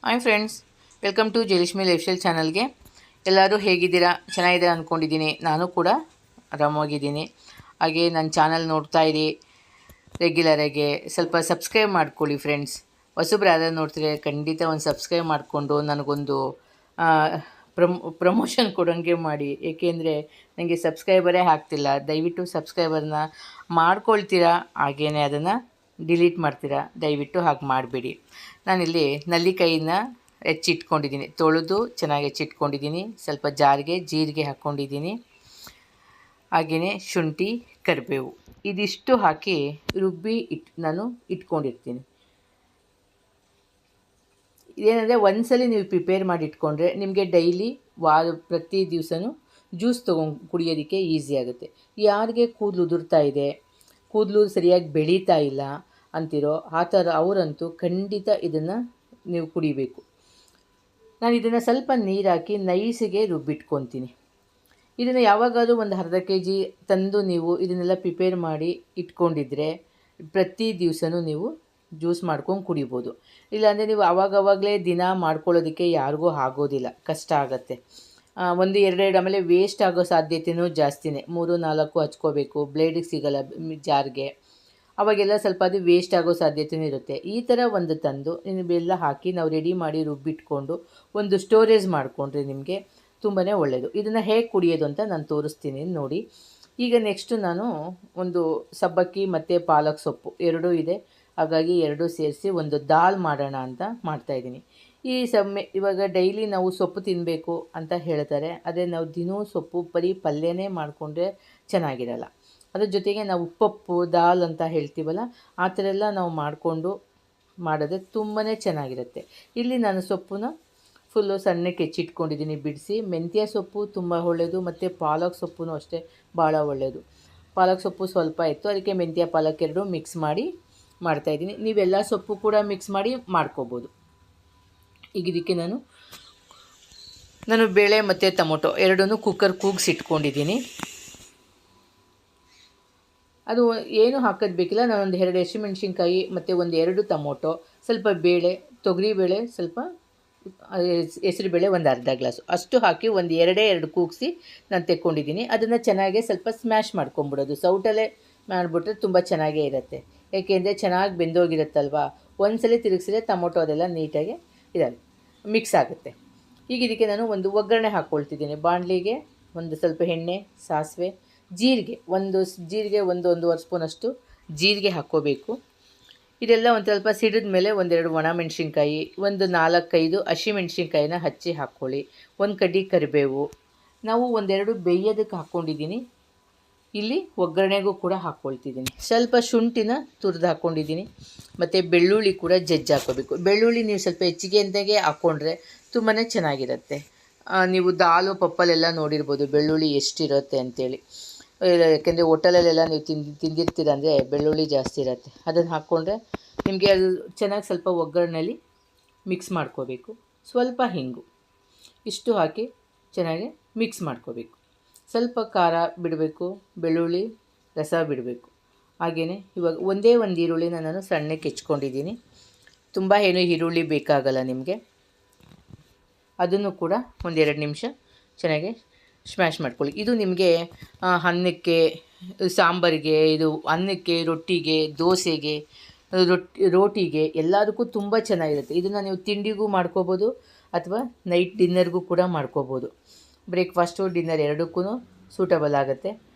Hi friends, welcome to Jayalakshmi life style ಚಾನಲ್ಗೆ. ಎಲ್ಲರೂ ಹೇಗಿದ್ದೀರಾ? ಚೆನ್ನಾಗಿದೆ ಅಂದ್ಕೊಂಡಿದ್ದೀನಿ. ನಾನು ಕೂಡ ಆರಾಮಾಗಿದ್ದೀನಿ. ಹಾಗೆ ನನ್ನ ಚಾನಲ್ ನೋಡ್ತಾ ಇರಿ ರೆಗ್ಯುಲರಾಗಿ. ಸ್ವಲ್ಪ ಸಬ್ಸ್ಕ್ರೈಬ್ ಮಾಡ್ಕೊಳ್ಳಿ ಫ್ರೆಂಡ್ಸ್. ಹೊಸಬ್ರು ಯಾರಾದ್ರು ನೋಡ್ತಿದ್ರೆ ಖಂಡಿತ ಒಂದು ಸಬ್ಸ್ಕ್ರೈಬ್ ಮಾಡಿಕೊಂಡು ನನಗೊಂದು ಪ್ರಮೋಷನ್ ಕೊಡೋಂಗೆ ಮಾಡಿ. ಏಕೆಂದರೆ ನನಗೆ ಸಬ್ಸ್ಕ್ರೈಬರೇ ಆಗ್ತಿಲ್ಲ. ದಯವಿಟ್ಟು ಸಬ್ಸ್ಕ್ರೈಬರ್ನ ಮಾಡ್ಕೊಳ್ತೀರಾ, ಹಾಗೇ ಅದನ್ನು ಡಿಲೀಟ್ ಮಾಡ್ತೀರಾ. ದಯವಿಟ್ಟು ಹಾಗೆ ಮಾಡಬೇಡಿ. ನಾನಿಲ್ಲಿ ನಲ್ಲಿಕಾಯಿನ ಹೆಚ್ಚಿಟ್ಕೊಂಡಿದ್ದೀನಿ, ತೊಳೆದು ಚೆನ್ನಾಗಿ ಹೆಚ್ಚಿಟ್ಕೊಂಡಿದ್ದೀನಿ. ಸ್ವಲ್ಪ ಜಾರಿಗೆ ಜೀರಿಗೆ ಹಾಕ್ಕೊಂಡಿದ್ದೀನಿ, ಹಾಗೆಯೇ ಶುಂಠಿ, ಕರಿಬೇವು ಇದಿಷ್ಟು ಹಾಕಿ ರುಬ್ಬಿ ನಾನು ಇಟ್ಕೊಂಡಿರ್ತೀನಿ. ಇದೇನೆಂದರೆ ಒಂದ್ಸಲಿ ನೀವು ಪ್ರಿಪೇರ್ ಮಾಡಿ ಇಟ್ಕೊಂಡ್ರೆ ನಿಮಗೆ ಡೈಲಿ ಪ್ರತಿ ದಿವಸನೂ ಜ್ಯೂಸ್ ತೊಗೊಂಡು ಕುಡಿಯೋದಕ್ಕೆ ಈಸಿ ಆಗುತ್ತೆ. ಯಾರಿಗೆ ಕೂದಲು ಉದುರ್ತಾ ಇದೆ, ಕೂದಲು ಸರಿಯಾಗಿ ಬೆಳೀತಾ ಇಲ್ಲ ಅಂತಿರೋ ಆ ಥರ ಅವರಂತೂ ಖಂಡಿತ ಇದನ್ನು ನೀವು ಕುಡಿಬೇಕು. ನಾನು ಇದನ್ನು ಸ್ವಲ್ಪ ನೀರು ಹಾಕಿ ನೈಸಿಗೆ ರುಬ್ಬಿಟ್ಕೊತೀನಿ. ಇದನ್ನು ಯಾವಾಗಾದರೂ ಒಂದು ಅರ್ಧ kg ತಂದು ನೀವು ಇದನ್ನೆಲ್ಲ ಪ್ರಿಪೇರ್ ಮಾಡಿ ಇಟ್ಕೊಂಡಿದ್ರೆ ಪ್ರತಿ ದಿವಸನೂ ನೀವು ಜ್ಯೂಸ್ ಮಾಡ್ಕೊಂಡು ಕುಡಿಬೋದು. ಇಲ್ಲಾಂದರೆ ನೀವು ಆವಾಗವಾಗಲೇ ದಿನ ಮಾಡ್ಕೊಳ್ಳೋದಕ್ಕೆ ಯಾರಿಗೂ ಆಗೋದಿಲ್ಲ, ಕಷ್ಟ ಆಗುತ್ತೆ. ಒಂದು ಎರಡೆರಡು ಆಮೇಲೆ ವೇಸ್ಟ್ ಆಗೋ ಸಾಧ್ಯತೆಯೂ ಜಾಸ್ತಿನೇ. 3-4 ಹಚ್ಕೋಬೇಕು, ಬ್ಲೇಡಿಗೆ ಸಿಗೋಲ್ಲ ಜಾರ್ಗೆ, ಅವಾಗೆಲ್ಲ ಸ್ವಲ್ಪ ಅದು ವೇಸ್ಟ್ ಆಗೋ ಸಾಧ್ಯತೆಯೂ ಇರುತ್ತೆ. ಈ ಥರ ಒಂದು ತಂದು ನೀವೆಲ್ಲ ಹಾಕಿ ನಾವು ರೆಡಿ ಮಾಡಿ ರುಬ್ಬಿಟ್ಕೊಂಡು ಒಂದು ಸ್ಟೋರೇಜ್ ಮಾಡಿಕೊಂಡ್ರೆ ನಿಮಗೆ ತುಂಬಾ ಒಳ್ಳೆಯದು. ಇದನ್ನು ಹೇಗೆ ಕುಡಿಯೋದು ಅಂತ ನಾನು ತೋರಿಸ್ತೀನಿ ನೋಡಿ. ಈಗ ನೆಕ್ಸ್ಟು ನಾನು ಒಂದು ಸಬ್ಬಕ್ಕಿ ಮತ್ತು ಪಾಲಕ್ ಸೊಪ್ಪು ಎರಡೂ ಇದೆ, ಹಾಗಾಗಿ ಎರಡೂ ಸೇರಿಸಿ ಒಂದು ದಾಲ್ ಮಾಡೋಣ ಅಂತ ಮಾಡ್ತಾಯಿದ್ದೀನಿ. ಇವಾಗ ಡೈಲಿ ನಾವು ಸೊಪ್ಪು ತಿನ್ನಬೇಕು ಅಂತ ಹೇಳ್ತಾರೆ. ಅದೇ ನಾವು ದಿನವೂ ಸೊಪ್ಪು ಬರೀ ಪಲ್ಯನೇ ಮಾಡಿಕೊಂಡ್ರೆ ಚೆನ್ನಾಗಿರಲ್ಲ. ಅದ್ರ ಜೊತೆಗೆ ನಾವು ಉಪ್ಪಪ್ಪು ದಾಲ್ ಅಂತ ಹೇಳ್ತೀವಲ್ಲ, ಆ ಥರ ಎಲ್ಲ ನಾವು ಮಾಡಿಕೊಂಡು ಮಾಡಿದ್ರೆ ತುಂಬಾ ಚೆನ್ನಾಗಿರುತ್ತೆ. ಇಲ್ಲಿ ನಾನು ಸೊಪ್ಪನ್ನ ಫುಲ್ಲು ಸಣ್ಣಕ್ಕೆ ಹೆಚ್ಚಿಟ್ಕೊಂಡಿದ್ದೀನಿ ಬಿಡಿಸಿ. ಮೆಂತ್ಯ ಸೊಪ್ಪು ತುಂಬ ಒಳ್ಳೆಯದು, ಮತ್ತು ಪಾಲಕ್ ಸೊಪ್ಪು ಅಷ್ಟೇ ಭಾಳ ಒಳ್ಳೆಯದು. ಪಾಲಕ್ ಸೊಪ್ಪು ಸ್ವಲ್ಪ ಇತ್ತು, ಅದಕ್ಕೆ ಮೆಂತ್ಯ ಪಾಲಕ್ ಎರಡೂ ಮಿಕ್ಸ್ ಮಾಡಿ ಮಾಡ್ತಾಯಿದ್ದೀನಿ. ನೀವೆಲ್ಲ ಸೊಪ್ಪು ಕೂಡ ಮಿಕ್ಸ್ ಮಾಡಿ ಮಾಡ್ಕೋಬೋದು. ಈಗ ಇದಕ್ಕೆ ನಾನು ಬೇಳೆ ಮತ್ತು ಟೊಮೊಟೊ ಎರಡೂ ಕುಕ್ಕರ್ ಕೂಗಿಸಿಟ್ಕೊಂಡಿದ್ದೀನಿ. ಅದು ಏನು ಹಾಕೋದು ಬೇಕಿಲ್ಲ. ನಾನೊಂದು 2 ಹಸಿಮೆಣ್ಸಿನ್ಕಾಯಿ ಮತ್ತು 1-2 ಟೊಮೊಟೊ, ಸ್ವಲ್ಪ ಬೇಳೆ, ತೊಗರಿಬೇಳೆ, ಸ್ವಲ್ಪ ಹೆಸರುಬೇಳೆ, ಒಂದು ಅರ್ಧ ಗ್ಲಾಸು ಅಷ್ಟು ಹಾಕಿ 2 ಕೂಗಿಸಿ ನಾನು ತೆಕ್ಕೊಂಡಿದ್ದೀನಿ. ಅದನ್ನು ಚೆನ್ನಾಗಿ ಸ್ವಲ್ಪ ಸ್ಮ್ಯಾಶ್ ಮಾಡ್ಕೊಂಬಿಡೋದು. ಸೌಟಲ್ಲೇ ಮಾಡಿಬಿಟ್ರೆ ತುಂಬ ಚೆನ್ನಾಗೇ ಇರುತ್ತೆ. ಏಕೆಂದರೆ ಚೆನ್ನಾಗಿ ಬೆಂದೋಗಿರುತ್ತಲ್ವ, ಒಂದ್ಸಲ ತಿರುಗಿಸಿದ್ರೆ ಟೊಮೊಟೊ ಅದೆಲ್ಲ ನೀಟಾಗಿ ಮಿಕ್ಸ್ ಆಗುತ್ತೆ. ಈಗ ಇದಕ್ಕೆ ನಾನು ಒಂದು ಒಗ್ಗರಣೆ ಹಾಕ್ಕೊಳ್ತಿದ್ದೀನಿ. ಬಾಣಲಿಗೆ ಒಂದು ಸ್ವಲ್ಪ ಎಣ್ಣೆ, ಸಾಸಿವೆ, ಜೀರಿಗೆ, ಒಂದೂವರೆ ಸ್ಪೂನಷ್ಟು ಜೀರಿಗೆ ಹಾಕ್ಕೋಬೇಕು. ಇದೆಲ್ಲ ಒಂದು ಸ್ವಲ್ಪ ಸಿಡಿದ ಮೇಲೆ 1-2 ಒಣಮೆಣ್ಸಿನ್ಕಾಯಿ, 4-5 ಹಸಿಮೆಣ್ಸಿನ್ಕಾಯಿನ ಹಚ್ಚಿ ಹಾಕ್ಕೊಳ್ಳಿ. 1 ಕಡ್ಡಿ ಕರಿಬೇವು, ನಾವು 1-2 ಬೇಯೋದಕ್ಕೆ ಹಾಕ್ಕೊಂಡಿದ್ದೀನಿ. ಇಲ್ಲಿ ಒಗ್ಗರಣೆಗೂ ಕೂಡ ಹಾಕ್ಕೊಳ್ತಿದ್ದೀನಿ. ಸ್ವಲ್ಪ ಶುಂಠಿನ ತುರಿದು ಹಾಕ್ಕೊಂಡಿದ್ದೀನಿ, ಮತ್ತು ಬೆಳ್ಳುಳ್ಳಿ ಕೂಡ ಜಜ್ಜಿ ಹಾಕ್ಕೋಬೇಕು. ಬೆಳ್ಳುಳ್ಳಿ ನೀವು ಸ್ವಲ್ಪ ಹೆಚ್ಚಿಗೆ ಅಂತಾಗೆ ಹಾಕ್ಕೊಂಡ್ರೆ ತುಂಬಾ ಚೆನ್ನಾಗಿರುತ್ತೆ. ನೀವು ದಾಲು ಪಪ್ಪಲೆಲ್ಲ ನೋಡಿರ್ಬೋದು ಬೆಳ್ಳುಳ್ಳಿ ಎಷ್ಟಿರುತ್ತೆ ಅಂತೇಳಿ. ಯಾಕೆಂದರೆ ಹೋಟೆಲಲ್ಲೆಲ್ಲ ನೀವು ತಿಂದಿರ್ತೀರ ಅಂದರೆ ಬೆಳ್ಳುಳ್ಳಿ ಜಾಸ್ತಿ ಇರುತ್ತೆ. ಅದನ್ನು ಹಾಕ್ಕೊಂಡ್ರೆ ನಿಮಗೆ ಅದು ಚೆನ್ನಾಗಿ ಸ್ವಲ್ಪ ಒಗ್ಗರಣೆಯಲ್ಲಿ ಮಿಕ್ಸ್ ಮಾಡ್ಕೋಬೇಕು. ಸ್ವಲ್ಪ ಹಿಂಗು ಇಷ್ಟು ಹಾಕಿ ಚೆನ್ನಾಗಿ ಮಿಕ್ಸ್ ಮಾಡ್ಕೋಬೇಕು. ಸ್ವಲ್ಪ ಖಾರ ಬಿಡಬೇಕು, ಬೆಳ್ಳುಳ್ಳಿ ರಸ ಬಿಡಬೇಕು. ಹಾಗೆಯೇ ಇವಾಗ ಒಂದು ಈರುಳ್ಳಿನ ನಾನು ಸಣ್ಣಕ್ಕೆ ಹೆಚ್ಕೊಂಡಿದ್ದೀನಿ. ತುಂಬ ಏನು ಈರುಳ್ಳಿ ಬೇಕಾಗಲ್ಲ ನಿಮಗೆ. ಅದನ್ನು ಕೂಡ 1-2 ನಿಮಿಷ ಚೆನ್ನಾಗಿ ಸ್ಮ್ಯಾಶ್ ಮಾಡ್ಕೊಳ್ಳಿ. ಇದು ನಿಮಗೆ ಅನ್ನಕ್ಕೆ, ಸಾಂಬಾರಿಗೆ, ಇದು ಅನ್ನಕ್ಕೆ, ರೊಟ್ಟಿಗೆ, ದೋಸೆಗೆ, ರೋಟಿಗೆ ಎಲ್ಲದಕ್ಕೂ ತುಂಬ ಚೆನ್ನಾಗಿರುತ್ತೆ. ಇದನ್ನು ನೀವು ತಿಂಡಿಗೂ ಮಾಡ್ಕೋಬೋದು ಅಥವಾ ನೈಟ್ ಡಿನ್ನರ್ಗೂ ಕೂಡ ಮಾಡ್ಕೋಬೋದು. ಬ್ರೇಕ್ಫಾಸ್ಟು ಡಿನ್ನರ್ ಎರಡಕ್ಕೂ ಸೂಟಬಲ್ ಆಗುತ್ತೆ.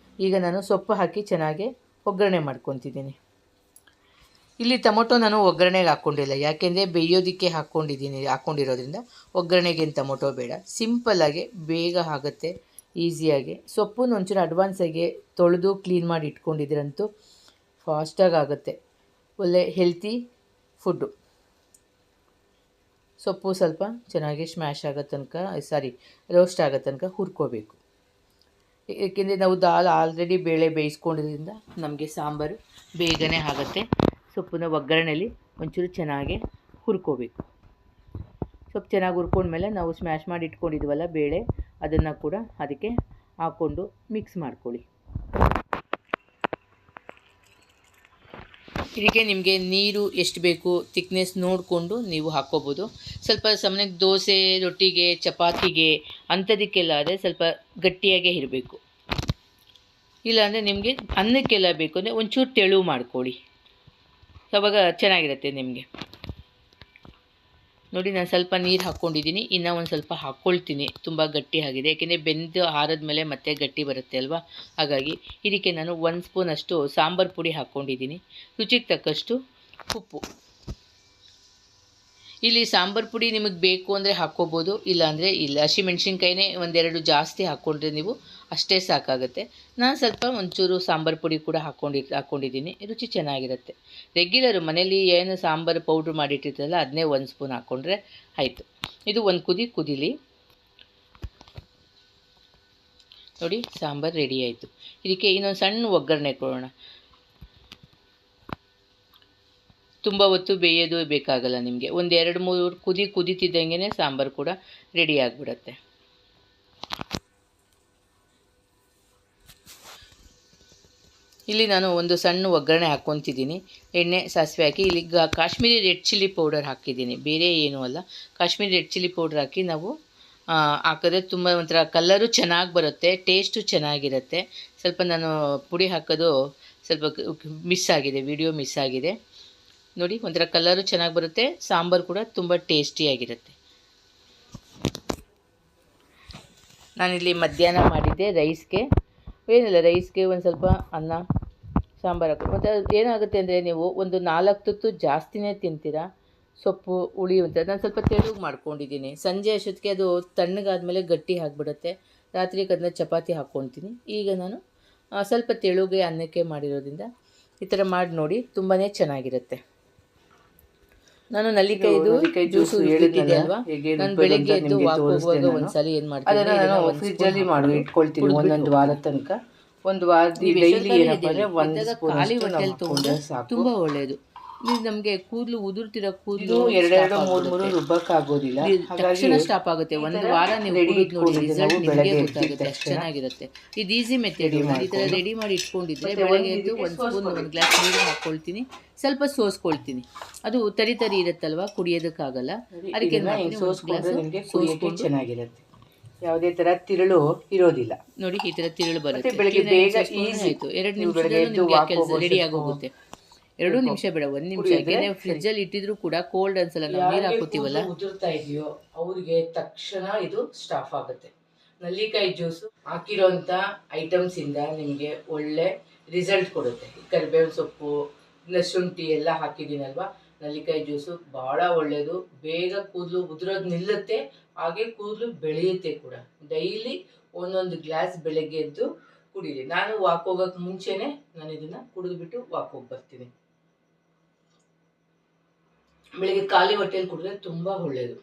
ಈಗ ನಾನು ಸೊಪ್ಪು ಹಾಕಿ ಚೆನ್ನಾಗಿ ಒಗ್ಗರಣೆ ಮಾಡ್ಕೊತಿದ್ದೀನಿ. ಇಲ್ಲಿ ಟೊಮೊಟೊ ನಾನು ಒಗ್ಗರಣೆಗೆ ಹಾಕ್ಕೊಂಡಿಲ್ಲ, ಯಾಕೆಂದರೆ ಬೇಯೋದಕ್ಕೆ ಹಾಕ್ಕೊಂಡಿರೋದ್ರಿಂದ ಒಗ್ಗರಣೆಗೇನು ಟೊಮೊಟೊ ಬೇಡ. ಸಿಂಪಲ್ಲಾಗಿ ಬೇಗ ಆಗುತ್ತೆ, ಈಸಿಯಾಗಿ. ಸೊಪ್ಪನ್ನು ಒಂಚೂರು ಅಡ್ವಾನ್ಸಾಗಿ ತೊಳೆದು ಕ್ಲೀನ್ ಮಾಡಿ ಇಟ್ಕೊಂಡಿದ್ರಂತೂ ಫಾಸ್ಟಾಗಿ ಆಗುತ್ತೆ. ಒಳ್ಳೆ ಹೆಲ್ತಿ ಫುಡ್ಡು. ಸೊಪ್ಪು ಸ್ವಲ್ಪ ಚೆನ್ನಾಗಿ ಸ್ಮ್ಯಾಶ್ ಆಗೋ ತನಕ ರೋಸ್ಟ್ ಆಗೋ ತನಕ ಹುರ್ಕೋಬೇಕು. ಏಕೆಂದರೆ ನಾವು ದಾಲ್ ಆಲ್ರೆಡಿ ಬೇಳೆ ಬೇಯಿಸ್ಕೊಂಡಿರೋದ್ರಿಂದ ನಮಗೆ ಸಾಂಬಾರು ಬೇಗನೆ ಆಗುತ್ತೆ. ಸೊಪ್ಪನ್ನ ಒಗ್ಗರಣೆಯಲ್ಲಿ ಒಂಚೂರು ಚೆನ್ನಾಗಿ ಹುರ್ಕೋಬೇಕು. ಸೊಪ್ಪು ಚೆನ್ನಾಗಿ ಹುರ್ಕೊಂಡ್ಮೇಲೆ ನಾವು ಸ್ಮ್ಯಾಶ್ ಮಾಡಿ ಇಟ್ಕೊಂಡಿದ್ವಲ್ಲ ಬೇಳೆ, ಅದನ್ನು ಕೂಡ ಅದಕ್ಕೆ ಹಾಕ್ಕೊಂಡು ಮಿಕ್ಸ್ ಮಾಡ್ಕೊಳ್ಳಿ. ಇದಕ್ಕೆ ನಿಮಗೆ ನೀರು ಎಷ್ಟು ಬೇಕು ತಿಕ್ನೆಸ್ ನೋಡಿಕೊಂಡು ನೀವು ಹಾಕ್ಕೋಬೋದು. ಸ್ವಲ್ಪ ಸಾಮಾನ್ಯಕ್ಕೆ ದೋಸೆ, ರೊಟ್ಟಿಗೆ, ಚಪಾತಿಗೆ ಅಂಥದಕ್ಕೆಲ್ಲ ಆದರೆ ಸ್ವಲ್ಪ ಗಟ್ಟಿಯಾಗೇ ಇರಬೇಕು. ಇಲ್ಲಾಂದರೆ ನಿಮಗೆ ಅನ್ನಕ್ಕೆಲ್ಲ ಬೇಕು ಅಂದರೆ ಒಂಚೂರು ತೆಳು ಮಾಡ್ಕೊಳ್ಳಿ, ಆವಾಗ ಚೆನ್ನಾಗಿರುತ್ತೆ ನಿಮಗೆ. ನೋಡಿ ನಾನು ಸ್ವಲ್ಪ ನೀರು ಹಾಕ್ಕೊಂಡಿದ್ದೀನಿ, ಇನ್ನೂ ಒಂದು ಸ್ವಲ್ಪ ಹಾಕ್ಕೊಳ್ತೀನಿ. ತುಂಬ ಗಟ್ಟಿ ಆಗಿದೆ, ಏಕೆಂದರೆ ಬೆಂದು ಆರಿದ ಮೇಲೆ ಮತ್ತೆ ಗಟ್ಟಿ ಬರುತ್ತೆ ಅಲ್ವಾ. ಹಾಗಾಗಿ ಇದಕ್ಕೆ ನಾನು 1 ಸ್ಪೂನಷ್ಟು ಸಾಂಬಾರು ಪುಡಿ ಹಾಕ್ಕೊಂಡಿದ್ದೀನಿ. ರುಚಿಗೆ ತಕ್ಕಷ್ಟು ಉಪ್ಪು. ಇಲ್ಲಿ ಸಾಂಬಾರು ಪುಡಿ ನಿಮಗೆ ಬೇಕು ಅಂದರೆ ಹಾಕ್ಕೋಬೋದು, ಇಲ್ಲಾಂದರೆ ಇಲ್ಲ. ಹಸಿಮೆಣ್ಸಿನ್ಕಾಯಿನೇ 1-2 ಜಾಸ್ತಿ ಹಾಕ್ಕೊಂಡ್ರೆ ನೀವು ಅಷ್ಟೇ ಸಾಕಾಗುತ್ತೆ. ನಾನು ಸ್ವಲ್ಪ ಒಂಚೂರು ಸಾಂಬಾರು ಪುಡಿ ಕೂಡ ಹಾಕ್ಕೊಂಡಿದ್ದೀನಿ. ರುಚಿ ಚೆನ್ನಾಗಿರುತ್ತೆ. ರೆಗ್ಯುಲರು ಮನೇಲಿ ಏನು ಸಾಂಬಾರು ಪೌಡ್ರ್ ಮಾಡಿಟ್ಟಿರ್ತಲ್ಲ ಅದನ್ನೇ 1 ಸ್ಪೂನ್ ಹಾಕ್ಕೊಂಡ್ರೆ ಆಯಿತು. ಇದು ಒಂದು ಕುದೀಲಿ. ನೋಡಿ ಸಾಂಬಾರು ರೆಡಿ ಆಯಿತು. ಇದಕ್ಕೆ ಇನ್ನೊಂದು ಸಣ್ಣ ಒಗ್ಗರಣೆ ಕೊಡೋಣ. ತುಂಬ ಹೊತ್ತು ಬೇಯೋದು ಬೇಕಾಗಲ್ಲ ನಿಮಗೆ. 1-2-3 ಕುದೀತಿದ್ದಂಗೆ ಸಾಂಬಾರು ಕೂಡ ರೆಡಿ ಆಗಿಬಿಡತ್ತೆ. ಇಲ್ಲಿ ನಾನು ಒಂದು ಸಣ್ಣ ಒಗ್ಗರಣೆ ಹಾಕ್ಕೊತಿದ್ದೀನಿ. ಎಣ್ಣೆ, ಸಾಸಿವೆ ಹಾಕಿ ಇಲ್ಲಿ ಕಾಶ್ಮೀರಿ ರೆಡ್ ಚಿಲ್ಲಿ ಪೌಡರ್ ಹಾಕಿದ್ದೀನಿ, ಬೇರೆ ಏನೂ ಅಲ್ಲ. ಕಾಶ್ಮೀರಿ ರೆಡ್ ಚಿಲ್ಲಿ ಪೌಡರ್ ಹಾಕಿ ನಾವು ಹಾಕಿದ್ರೆ ತುಂಬ ಒಂಥರ ಕಲರು ಚೆನ್ನಾಗಿ ಬರುತ್ತೆ, ಟೇಸ್ಟು ಚೆನ್ನಾಗಿರುತ್ತೆ. ಸ್ವಲ್ಪ ನಾನು ಪುಡಿ ಹಾಕೋದು ಸ್ವಲ್ಪ ಮಿಸ್ ಆಗಿದೆ, ವಿಡಿಯೋ ಮಿಸ್ ಆಗಿದೆ. ನೋಡಿ ಒಂಥರ ಕಲರು ಚೆನ್ನಾಗಿ ಬರುತ್ತೆ, ಸಾಂಬಾರು ಕೂಡ ತುಂಬ ಟೇಸ್ಟಿಯಾಗಿರುತ್ತೆ. ನಾನಿಲ್ಲಿ ಮಧ್ಯಾಹ್ನ ಮಾಡಿದ್ದೆ ರೈಸ್ಗೆ, ಏನಿಲ್ಲ ರೈಸ್ಗೆ ಒಂದು ಸ್ವಲ್ಪ ಅನ್ನ ಸಾಂಬಾರು ಹಾಕಿ. ಮತ್ತು ಏನಾಗುತ್ತೆ ಅಂದರೆ ನೀವು ಒಂದು 4 ತುತ್ತು ಜಾಸ್ತಿನೇ ತಿಂತೀರಾ, ಸೊಪ್ಪು ಉಳಿಯುವಂಥ. ನಾನು ಸ್ವಲ್ಪ ತೆಳುಗೆ ಮಾಡ್ಕೊಂಡಿದ್ದೀನಿ. ಸಂಜೆ ಅಷ್ಟೊತ್ತಿಗೆ ಅದು ತಣ್ಣಗಾದ್ಮೇಲೆ ಗಟ್ಟಿ ಆಗಿಬಿಡುತ್ತೆ. ರಾತ್ರಿಗೆ ಅದನ್ನ ಚಪಾತಿ ಹಾಕ್ಕೊತೀನಿ. ಈಗ ನಾನು ಸ್ವಲ್ಪ ತೆಳುಗೆ ಅನ್ನಕ್ಕೆ ಮಾಡಿರೋದ್ರಿಂದ ಈ ಥರ ಮಾಡಿ ನೋಡಿ, ತುಂಬಾ ಚೆನ್ನಾಗಿರುತ್ತೆ. ನಾನು ನಲ್ಲಿಕಾಯಿದು ಜ್ಯೂಸು ಹೇಳಿದ್ದೆ ಅಲ್ವಾ, ನಾನು ಬೆಳಗ್ಗೆ ಎದ್ದು ವಾಕ್ ಹೋಗುವಾಗ ಒಂದ್ಸಲ ಏನು ಮಾಡ್ತೀನಿ, ಫ್ರಿಜ್ಜಲ್ಲಿ ಮಾಡಿ ಇಟ್ಕೊಳ್ತೀನಿ ಒಂದೊಂದು ವಾರದ ತನಕ. ಒಂದು ವಾರದಿ ಡೈಲಿ ಏನಪ್ಪ ಅಂದರೆ 1 ಸ್ಪೂನ್ ಖಾಲಿ ಹೊಟ್ಟೆಲಿ ತೊಗೊಂಡ್ರೆ ತುಂಬ ಒಳ್ಳೆಯದು. ಇದು ನಮಗೆ ಕೂದಲು ಉದುರ್ತಿರೋ ಕೂದಲು 2-3 ರುಬ್ಬಕ್ಕಾಗೋದಿಲ್ಲ, ತಕ್ಷಣ ಸ್ಟಾಪ್ ಆಗುತ್ತೆ. ಒಂದು ವಾರ ನೀವು ನೋಡಿ ರಿಸಲ್ಟ್ ನಿಮಗೆ ಗೊತ್ತಾಗುತ್ತೆ, ಅಷ್ಟು ಚೆನ್ನಾಗಿರುತ್ತೆ. ಇದು ಈಸಿ ಮೆಥಡ್. ಈ ಥರ ರೆಡಿ ಮಾಡಿ ಇಟ್ಕೊಂಡಿದ್ರೆ ಬೆಳಗ್ಗೆ ಎದ್ದು 1 ಸ್ಪೂನ್ 1 ಗ್ಲಾಸ್ ನೀರು ಹಾಕ್ಕೊಳ್ತೀನಿ, ಸ್ವಲ್ಪ ಸೋಸ್ಕೊಳ್ತೀನಿ. ಅದು ತರಿ ಇರುತ್ತಲ್ವ, ಕುಡಿಯೋದಕ್ಕಾಗಲ್ಲ, ಅದಕ್ಕೆ ಸೋಸ್ಕೊಂಡು ಚೆನ್ನಾಗಿರುತ್ತೆ. ಯಾವುದೇ ಥರ ತಿರುಳು ಇರೋದಿಲ್ಲ. ನೋಡಿ ಈ ಥರ ತಿರುಳು ಬರುತ್ತೆ. ಬೆಳಗ್ಗೆ ಬೇಗ ಈಸಿ ಆಯಿತು, 2 ನಿಮಿಷದಲ್ಲಿ ಕೆಲಸ ರೆಡಿ ಆಗೋಗುತ್ತೆ. 2 ನಿಮಿಷ ಬೇಡ, 1 ನಿಮಿಷ. ಯಾಕೆಂದರೆ ಫ್ರಿಜ್ಜಲ್ಲಿ ಇಟ್ಟಿದ್ರು ಕೂಡ ಕೋಲ್ಡ್ ಅನ್ಸಲ್ಲ, ನಾವು ನೀರು ಹಾಕೋತೀವಲ್ಲ. ಉದುರ್ತಾ ಇದೆಯೋ ಅವ್ರಿಗೆ ತಕ್ಷಣ ಇದು ಸ್ಟಾಪ್ ಆಗುತ್ತೆ. ನಲ್ಲಿಕಾಯಿ ಜ್ಯೂಸು ಹಾಕಿರೋಂಥ ಐಟಮ್ಸಿಂದ ನಿಮಗೆ ಒಳ್ಳೆ ರಿಸಲ್ಟ್ ಕೊಡುತ್ತೆ. ಕರಿಬೇವಿನ ಸೊಪ್ಪು, ಶುಂಠಿ ಎಲ್ಲ ಹಾಕಿದ್ದೀನಲ್ವ, ನಲ್ಲಿಕಾಯಿ ಜ್ಯೂಸು ಭಾಳ ಒಳ್ಳೆಯದು. ಬೇಗ ಕೂದಲು ಉದುರೋದು ನಿಲ್ಲುತ್ತೆ, ಹಾಗೆ ಕೂದಲು ಬೆಳೆಯುತ್ತೆ ಕೂಡ. ಡೈಲಿ 1 ಗ್ಲಾಸ್ ಬೆಳಗ್ಗೆ ಎದ್ದು ಕುಡೀರಿ. ನಾನು ವಾಕ್ ಹೋಗೋಕ್ಕೆ ಮುಂಚೆನೇ ನಾನು ಇದನ್ನು ಕುಡಿದ್ಬಿಟ್ಟು ವಾಕ್ ಹೋಗಿ ಬರ್ತೀನಿ. ಬೆಳಿಗ್ಗೆ ಖಾಲಿ ಹೊಟ್ಟೆಯಲ್ಲಿ ಕುಡಿದ್ರೆ ತುಂಬ ಒಳ್ಳೆಯದು.